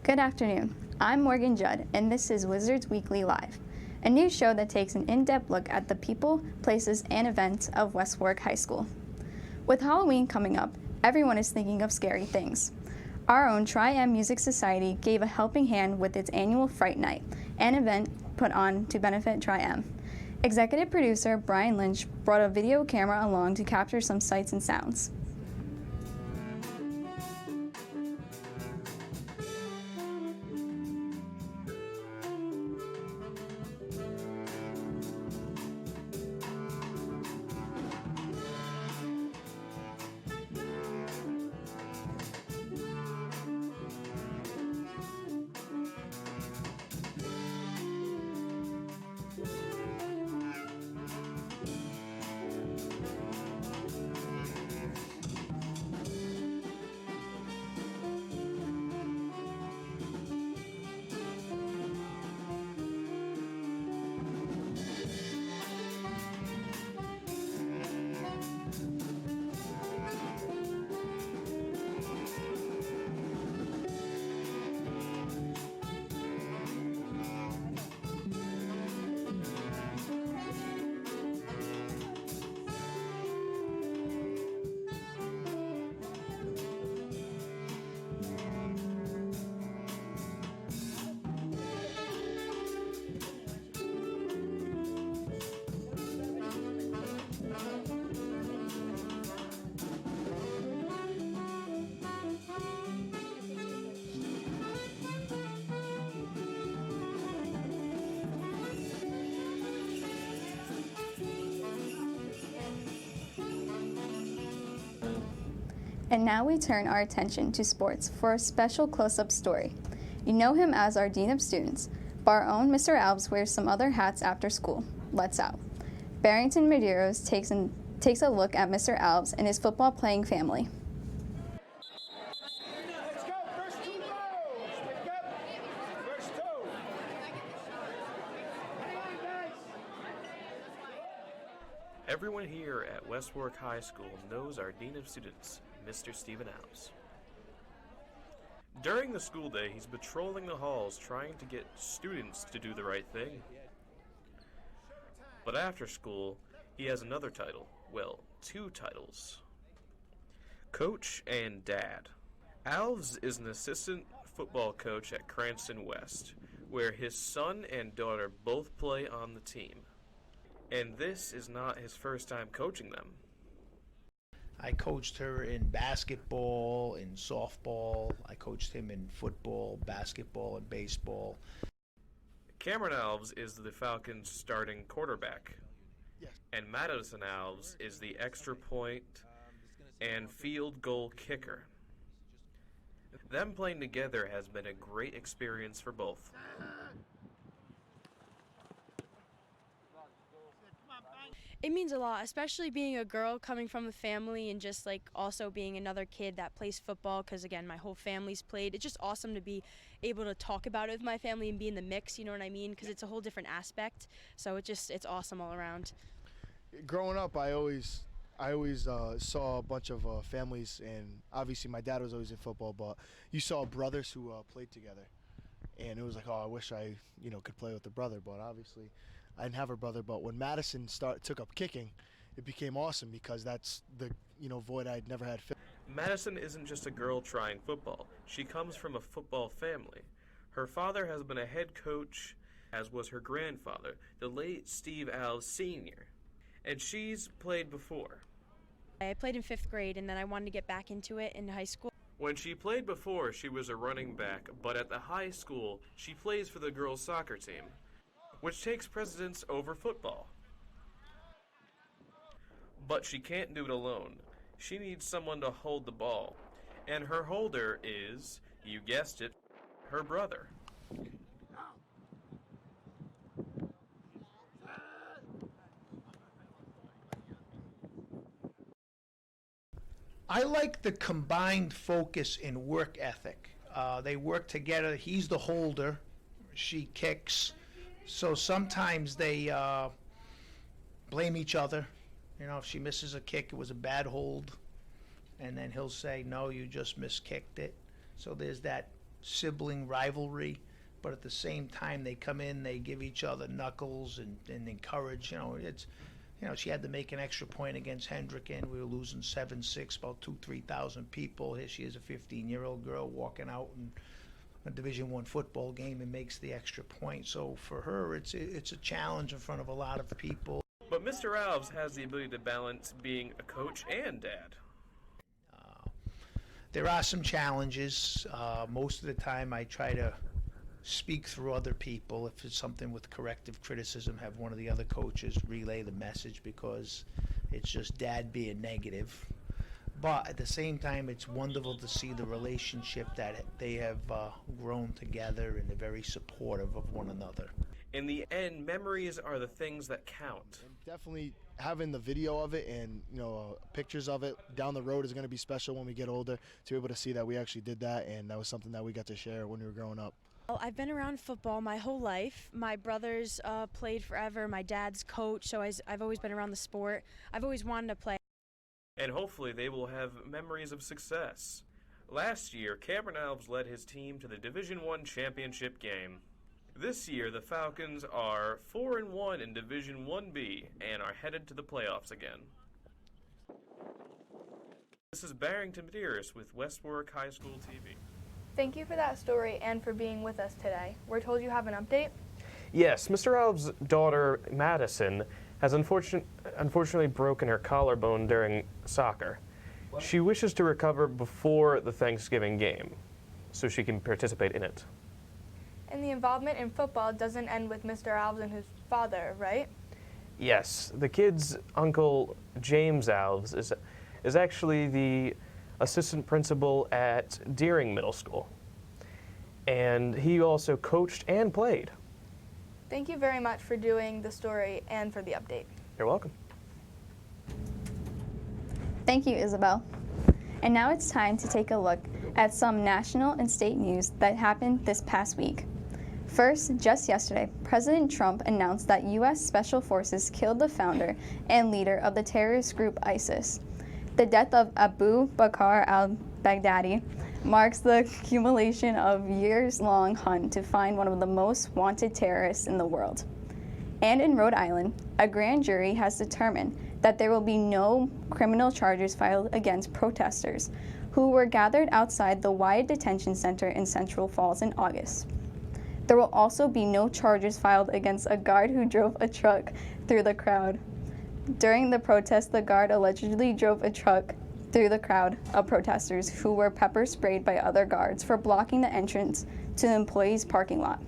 Good afternoon. I'm Morgan Judd, and this is Wizards Weekly Live, a news show that takes an in-depth look at the people, places, and events of West Warwick High School. With Halloween coming up, everyone is thinking of scary things. Our own Tri-M Music Society gave a helping hand with its annual Fright Night, an event put on to benefit Tri-M. Executive producer Brian Lynch brought a video camera along to capture some sights and sounds. And now we turn our attention to sports for a special close-up story. You know him as our Dean of Students, but our own Mr. Alves wears some other hats after school. Let's out. Barrington Medeiros takes a look at Mr. Alves and his football-playing family. Let's go, first two rows. Pick up, first two. Everyone here at West Warwick High School knows our Dean of Students, Mr. Stephen Alves. During the school day, he's patrolling the halls trying to get students to do the right thing. But after school, he has another title. Well, two titles. Coach and Dad. Alves is an assistant football coach at Cranston West, where his son and daughter both play on the team. And this is not his first time coaching them. I coached her in basketball, in softball. I coached him in football, basketball, and baseball. Cameron Alves is the Falcons' starting quarterback. Yes. And Madison Alves is the extra point and field goal kicker. Them playing together has been a great experience for both. It means a lot, especially being a girl coming from a family and just like also being another kid that plays football, because again, my whole family's played. It's just awesome to be able to talk about it with my family and be in the mix, you know what I mean? Because it's a whole different aspect. So it's awesome all around. Growing up, I always saw a bunch of families, and obviously my dad was always in football, but you saw brothers who played together, and it was like, oh, I wish I could play with a brother, but obviously I didn't have a brother. But when Madison took up kicking, it became awesome because that's the void I'd never had. Madison isn't just a girl trying football. She comes from a football family. Her father has been a head coach, as was her grandfather, the late Steve Alves Sr., and she's played before. I played in 5th grade, and then I wanted to get back into it in high school. When she played before, she was a running back, but at the high school, she plays for the girls' soccer team, which takes precedence over football. But she can't do it alone. She needs someone to hold the ball, and her holder is, you guessed it, her brother. I like the combined focus and work ethic. They work together. He's the holder. She kicks. So sometimes they blame each other. You know, if she misses a kick, it was a bad hold. And then he'll say, no, you just miskicked it. So there's that sibling rivalry, but at the same time they come in, they give each other knuckles and encourage. She had to make an extra point against Hendricken. We were losing 7-6, about 3,000 people. Here she is, a 15-year-old girl walking out in a Division I football game and makes the extra point. So for her, it's a challenge in front of a lot of people. But Mr. Alves has the ability to balance being a coach and dad. There are some challenges. Most of the time I try to speak through other people. If it's something with corrective criticism, have one of the other coaches relay the message, because it's just dad being negative. But at the same time, it's wonderful to see the relationship that they have grown together, and they're very supportive of one another. In the end, memories are the things that count. And definitely having the video of it and pictures of it down the road is going to be special when we get older, to be able to see that we actually did that, and that was something that we got to share when we were growing up. Well, I've been around football my whole life. My brothers played forever. My dad's coach, so I've always been around the sport. I've always wanted to play. And hopefully they will have memories of success. Last year, Cameron Alves led his team to the Division I championship game. This year, the Falcons are 4-1 in Division 1B and are headed to the playoffs again. This is Barrington Medeiros with West Warwick High School TV. Thank you for that story and for being with us today. We're told you have an update? Yes, Mr. Alves' daughter, Madison, has unfortunately broken her collarbone during soccer. She wishes to recover before the Thanksgiving game so she can participate in it. And the involvement in football doesn't end with Mr. Alves and his father, right? Yes, the kid's uncle, James Alves, is actually the assistant principal at Deering Middle School. And he also coached and played. Thank you very much for doing the story and for the update. You're welcome. Thank you, Isabel. And now it's time to take a look at some national and state news that happened this past week. First, just yesterday, President Trump announced that U.S. Special Forces killed the founder and leader of the terrorist group ISIS. The death of Abu Bakr al-Baghdadi marks the accumulation of years-long hunt to find one of the most wanted terrorists in the world. And in Rhode Island, a grand jury has determined that there will be no criminal charges filed against protesters who were gathered outside the Wyatt Detention Center in Central Falls in August. There will also be no charges filed against a guard who drove a truck through the crowd. During the protest, the guard allegedly drove a truck through the crowd of protesters who were pepper sprayed by other guards for blocking the entrance to the employees' parking lot.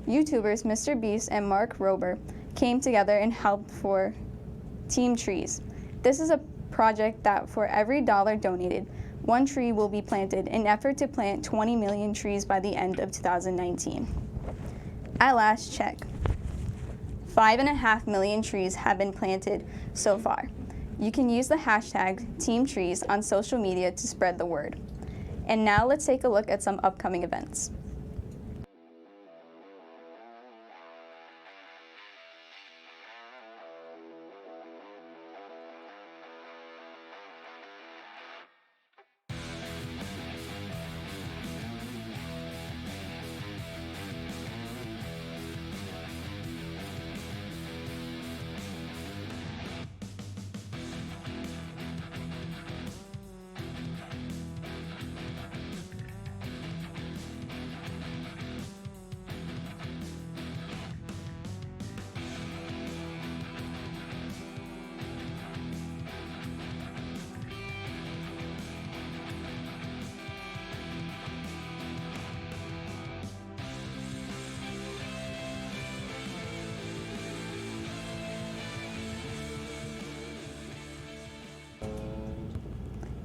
YouTubers Mr. Beast and Mark Rober came together and helped for Team Trees. This is a project that for every $1 donated, one tree will be planted in an effort to plant 20 million trees by the end of 2019. At last check, 5.5 million trees have been planted so far. You can use the hashtag #TeamTrees on social media to spread the word. And now let's take a look at some upcoming events.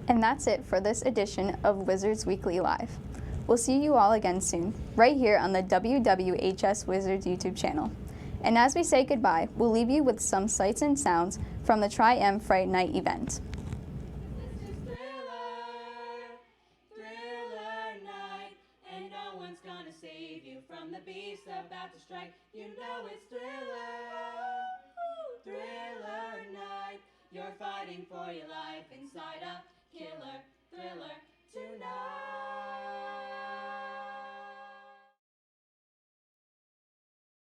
And that's it for this edition of Wizards Weekly Live. We'll see you all again soon, right here on the WWHS Wizards YouTube channel. And as we say goodbye, we'll leave you with some sights and sounds from the Tri-M Fright Night event. Thriller night, and no one's gonna save you from the beast about to strike. You know it's Thriller night. You're fighting for your life.